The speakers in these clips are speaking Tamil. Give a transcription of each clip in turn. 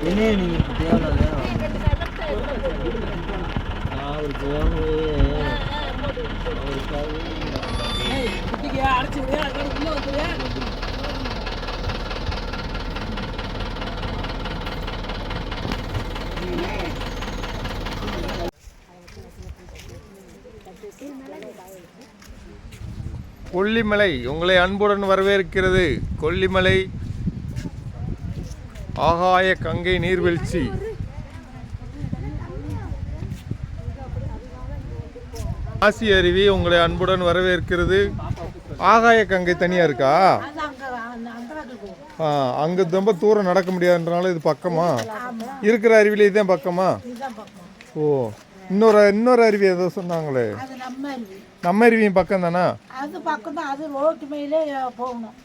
என்ன நீங்க தேவையில்ல அவர் போகவே கொல்லிமலை உங்களை அன்புடன் வரவேற்கிறது. கொல்லிமலை ஆகாய கங்கை நீர்வீழ்ச்சி. மாசி அருவி உங்களை அன்புடன் வரவேற்கிறது. ஆகாய கங்கை தனியா இருக்கா? அங்க ரொம்ப தூரம் நடக்க முடியாதுன்றனால இது பக்கமா இருக்கிற அருவியில இதுதான் பக்கமா? ஓ, இன்னொரு அருவி ஏதோ சொன்னாங்களே, நம்ம அருவியும் பக்கம் தானா? அது பக்கம் தான். அது ரோட்டு மேலே போகணும்.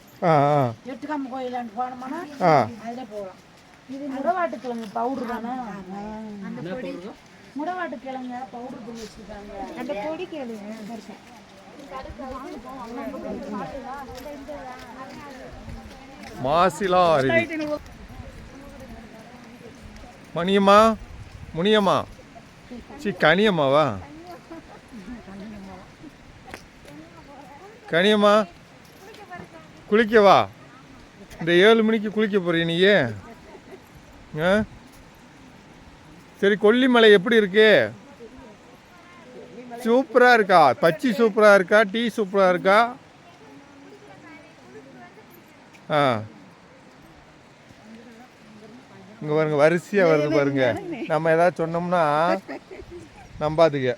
எட்டுக்காம கோயிலாண்டு போனோம்னா அதில் போகலாம். இது முடவாட்டு கிழங்கு பவுடர் தானே? முடவாட்டு கிழங்கு பவுடர் பண்ணி வச்சுருக்காங்க. அந்த பொடி கிழங்கு மாசிலா அருவி. மணியம்மா, முனியம்மா, கனியம்மாவா? கனியம்மா, குளிக்கவா? இந்த 7 மணிக்கு குளிக்க போறிய நீயே? சரி, கொல்லிமலை எப்படி இருக்கு? சூப்பரா இருக்கா? பச்சி சூப்பரா இருக்கா? டீ சூப்பரா இருக்கா? இங்க பாருங்க, வரிசையா வருது பாருங்க. நம்ம ஏதாவது சொன்னோம்னா நம்பாதுங்க.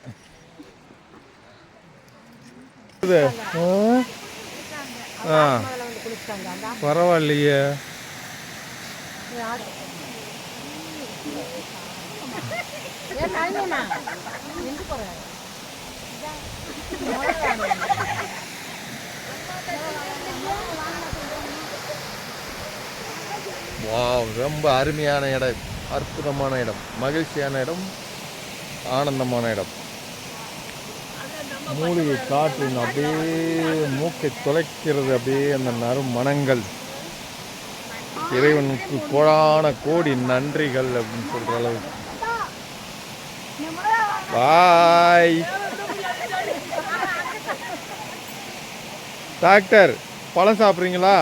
பரவாயில்லையே. ரொம்ப அருமையான இடம், அற்புதமான இடம், மகிழ்ச்சியான இடம், ஆனந்தமான இடம். மூலிகை காற்று அப்படியே மூக்கை தொலைக்கிறது. அப்படியே அந்த நறுமணங்கள். இறைவனுக்கு கோடான கோடி நன்றிகள் அப்படின்னு சொல்ற அளவுக்கு. பாய் டாக்டர், பழம் சாப்பிட்றீங்களா?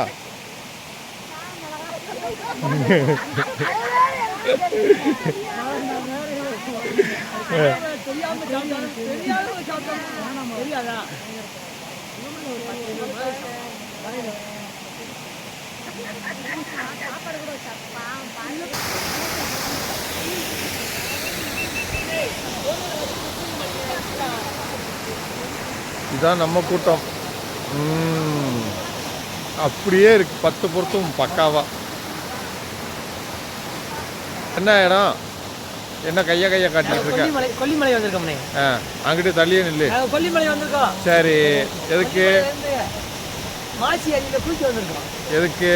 இதான் நம்ம கூட்டம். அப்படியே இருக்கு, 10 பொருத்தும் பக்காவா. என்ன இடம்? என்ன கையா காட்டிட்டு இருக்க? கொல்லிமலை வந்திருக்கோம். அங்கிட்டு தள்ளியே நில்லு. கொல்லிமலை வந்திருக்கோம். சரி, எதுக்கு? மாசி அருவியில குளிக்க வந்திருக்கோம். எதுக்கு?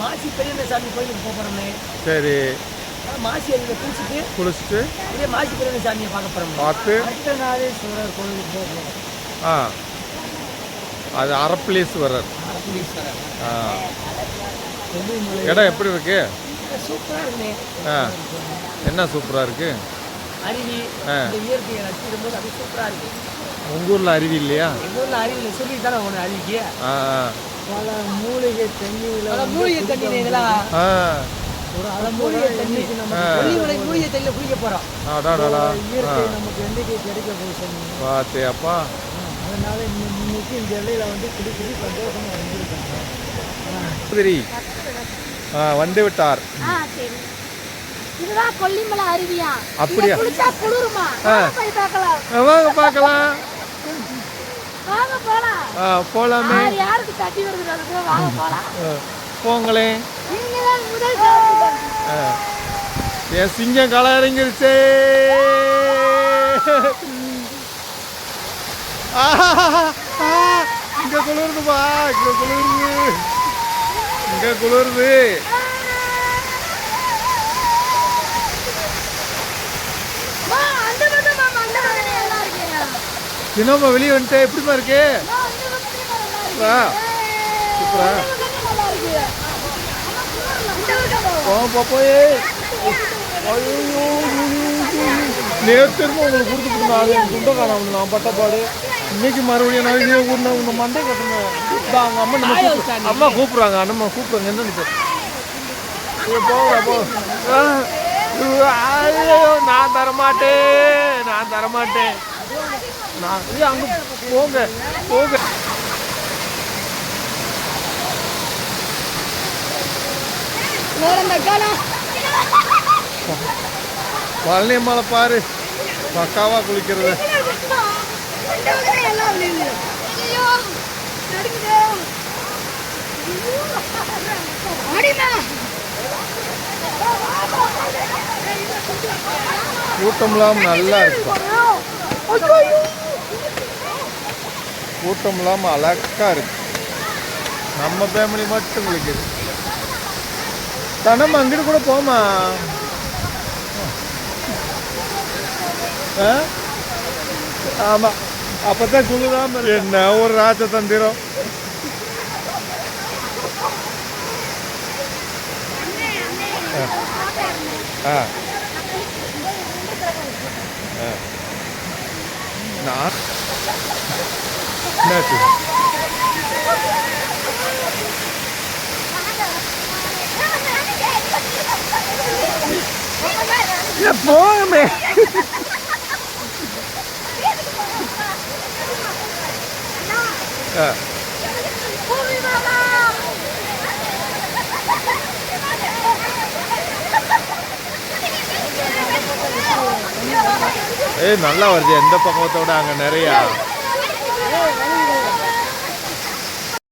மாசி பெரிய சாமி கோயிலுக்கு போறோம்னே. சரி, மாசி அருவியில குளிச்சுட்டு இதே மாசி பெரிய சாமியை பார்க்க போறோம். பார்த்து அடுத்த நாளே சூரர் கோயிலுக்கு போகிறோம். அது அரப்பளீஸ்வரர். இடம் எப்படி இருக்கு? சூப்பரா இருக்குண்ணே. என்ன சூப்பரா இருக்கு? அருவி, இயற்கையை ரசிக்கும்போது அது சூப்பரா இருக்கு. உங்க ஊர்ல அருவி இல்லையா? எங்க ஊர்ல அருவி சொல்லி தானே ஒன்று அருவிக்கு பல மூலிகை தண்ணி, மூலிகை தண்ணி, இதெல்லாம் மூலிகை தண்ணி. கொல்லிமலை மூலிகை தண்ணியில குளிக்க போறோம். இயற்கை நமக்கு என்னைக்கு கிடைக்க போகுது பாத்தியாப்பா. அதனால இன்னைக்கு இந்த எல்லையில வந்து குளிக்க சந்தோஷமா வந்திருக்காங்க. வந்து விட்டார். இதுதான் கொல்லிமலை அருவியா? அப்படியா? குளிச்சா குளிருமா? போய் பார்க்கலாம். வாங்க பார்க்கலாம். வாங்க போலாம். போலாமே. யாருக்கு தட்டி வருது அதுக்கு வாங்க போலாம். போங்களே. நீங்க தான் முதல் சாப்பிடுங்க. என் சிங்கம் களை இறங்கிருச்சே. இங்க குளிருதுப்பா, இங்க குளிருது, இங்க குளிருது. என்னம்மா வெளியே வந்துட்டேன், எப்படிமா இருக்கு? சூப்பரா. போய் நேற்று உங்களுக்கு கொடுத்துட்டு அது துண்டை காணாமல் நான் பட்டப்பாடு இன்னைக்கு மறுபடியும் நான் இதே ஊர்னா உங்க மண்டை கட்டணும் அவங்க அம்மா நம்ம அம்மா கூப்பிடுறாங்க அண்ணம்மா கூப்பிடுறாங்க என்னன்னு நான் தரமாட்டேன் நான் அங்க போங்க பழனி மலை பாரு பக்காவா குளிக்கிறது கூட்டம்லாம் நல்லா இருக்கு கூட்டம்லாம் அழகா இருக்கு நம்ம ஃபேமிலி மட்டும் குளிக்குது நம்ம அங்கிட்டு கூட போமா ஆமா அப்பதான் குளிராம என்ன ஒரு ராஜ தந்திரம் நான் போகமே ஏய் நல்லா வருது எந்த பக்கத்தோட அங்க நிறையா